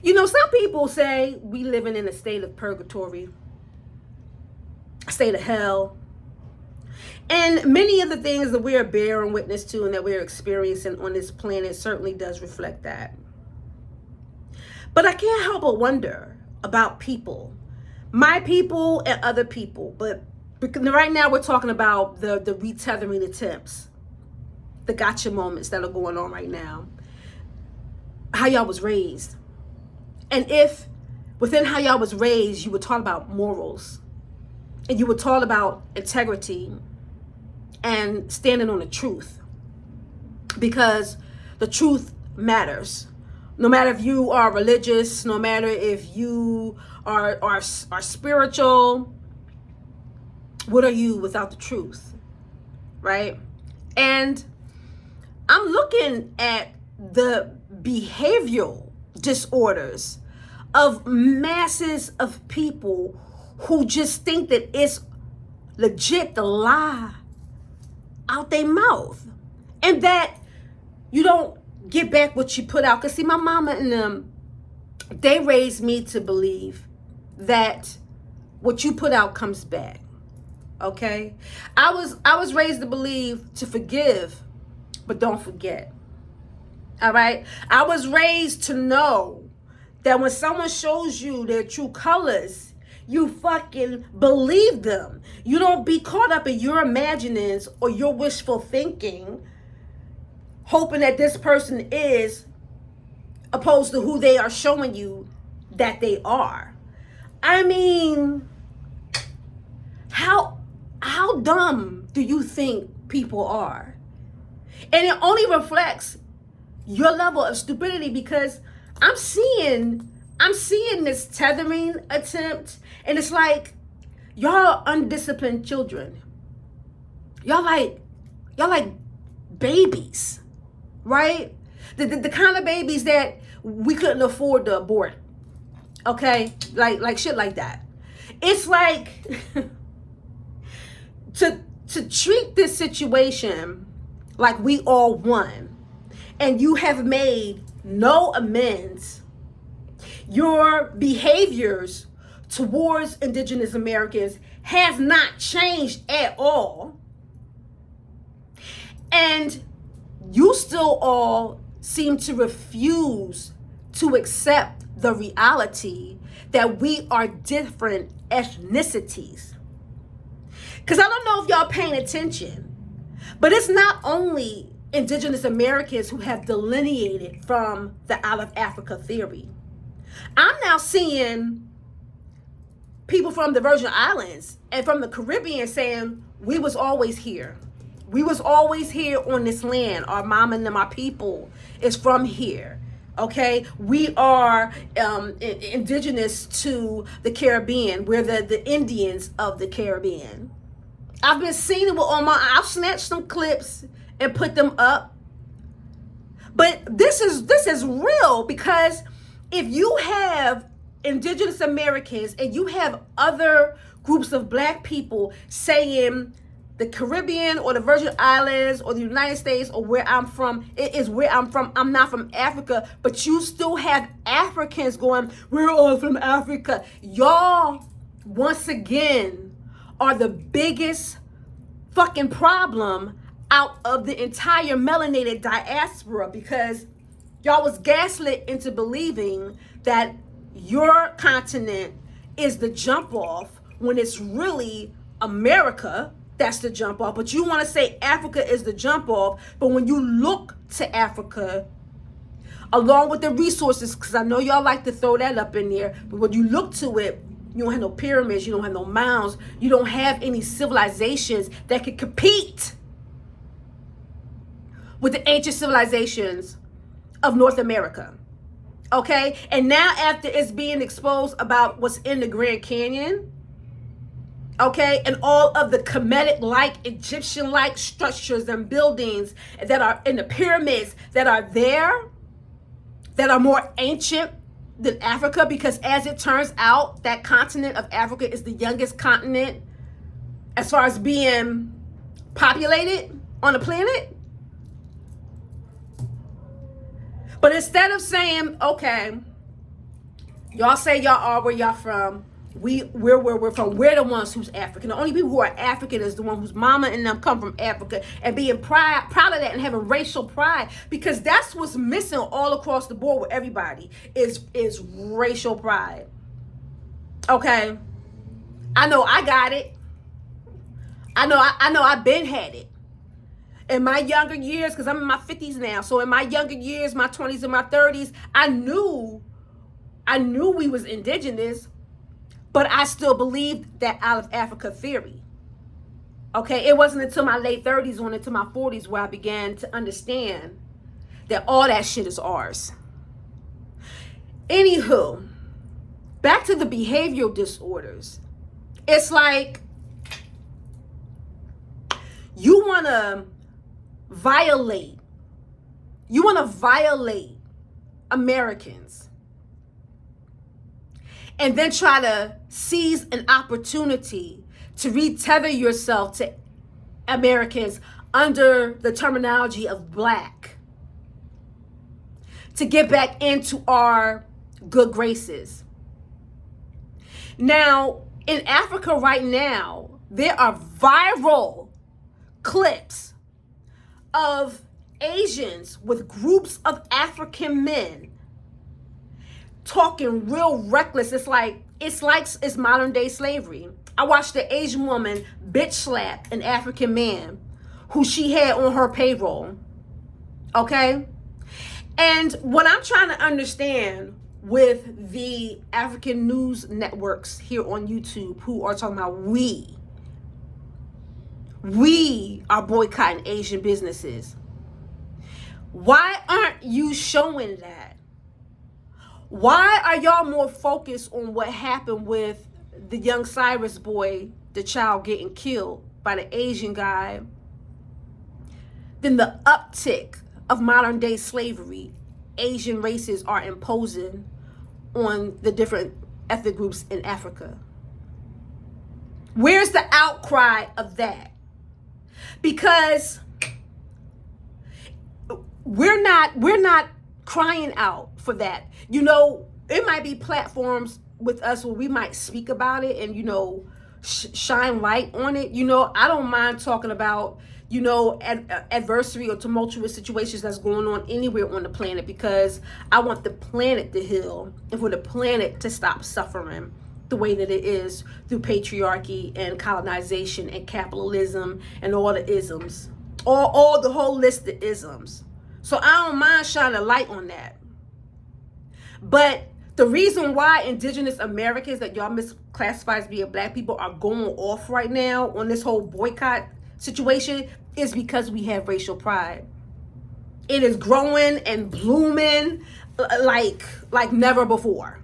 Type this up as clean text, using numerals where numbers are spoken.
You know, some people say we living in a state of purgatory, a state of hell. And many of the things that we are bearing witness to and that we're experiencing on this planet certainly does reflect that. But I can't help but wonder about people, my people and other people. But right now we're talking about the retethering attempts, the gotcha moments that are going on right now. How y'all was raised. And if within how y'all was raised, you were taught about morals and you were taught about integrity and standing on the truth, because the truth matters. No matter if you are religious, no matter if you are spiritual, what are you without the truth, right? And I'm looking at the behavioral disorders of masses of people who just think that it's legit to lie out their mouth, and that you don't get back what you put out. Because see, my mama and them, they raised me to believe that what you put out comes back. Okay, I was raised to believe to forgive but don't forget. All right, I was raised to know that when someone shows you their true colors, you fucking believe them. You don't be caught up in your imaginings or your wishful thinking, hoping that this person is opposed to who they are showing you that they are. I mean, how dumb do you think people are? And it only reflects your level of stupidity, because I'm seeing this tethering attempt, and it's like y'all undisciplined children. Y'all like babies, right? The kind of babies that we couldn't afford to abort. Okay? Like shit like that. It's like to treat this situation like we all won and you have made no amends. Your behaviors towards Indigenous Americans has not changed at all. And you still all seem to refuse to accept the reality that we are different ethnicities. Because I don't know if y'all paying attention, but it's not only Indigenous Americans who have delineated from the out of Africa theory. I'm now seeing people from the Virgin Islands and from the Caribbean saying, we was always here. We was always here on this land. Our mama and my people is from here. Okay, we are indigenous to the Caribbean. We're the Indians of the Caribbean. I've been seeing it I've snatched some clips and put them up. But this is real, because if you have Indigenous Americans and you have other groups of black people saying the Caribbean or the Virgin Islands or the United States or where I'm from, it is where I'm from. I'm not from Africa, but you still have Africans going, we're all from Africa. Y'all, once again, are the biggest fucking problem out of the entire melanated diaspora, because y'all was gaslit into believing that your continent is the jump off when it's really America that's the jump off. But you want to say Africa is the jump off, but when you look to Africa, along with the resources, because I know y'all like to throw that up in there, but when you look to it, you don't have no pyramids, you don't have no mounds, you don't have any civilizations that could compete with the ancient civilizations of North America. Okay? And now after it's being exposed about what's in the Grand Canyon, okay, and all of the Kemetic-like, Egyptian-like structures and buildings that are in the pyramids that are there, that are more ancient than Africa, because as it turns out, that continent of Africa is the youngest continent as far as being populated on the planet. But instead of saying, okay, Y'all say y'all are where y'all from. We're where we're from. We're the ones who's African. The only people who are African is the one whose mama and them come from Africa, and being proud of that and having racial pride, because that's what's missing all across the board with everybody is racial pride. Okay, I know I got it. I know I've been had it in my younger years, because I'm in my 50s now. So in my younger years, my 20s and my 30s, I knew we was indigenous, but I still believed that out of Africa theory. Okay, it wasn't until my late 30s on into my 40s where I began to understand that all that shit is ours. Anywho, back to the behavioral disorders. It's like you want to violate Americans and then try to seize an opportunity to retether yourself to Americans under the terminology of black, to get back into our good graces. Now, in Africa right now, there are viral clips of Asians with groups of African men talking real reckless. It's modern day slavery. I watched an Asian woman bitch slap an African man who she had on her payroll. Okay? And what I'm trying to understand with the African news networks here on YouTube who are talking about we are boycotting Asian businesses. Why aren't you showing that? Why are y'all more focused on what happened with the young Cyrus boy, the child getting killed by the Asian guy, than the uptick of modern day slavery Asian races are imposing on the different ethnic groups in Africa? Where's the outcry of that? Because we're not crying out for that. You know, it might be platforms with us where we might speak about it and, you know, shine light on it. You know, I don't mind talking about, you know, adversary or tumultuous situations that's going on anywhere on the planet, because I want the planet to heal and for the planet to stop suffering the way that it is through patriarchy and colonization and capitalism and all the isms, all the whole list of isms. So I don't mind shining a light on that. But the reason why indigenous Americans that y'all misclassify as being black people are going off right now on this whole boycott situation is because we have racial pride. It is growing and blooming like never before.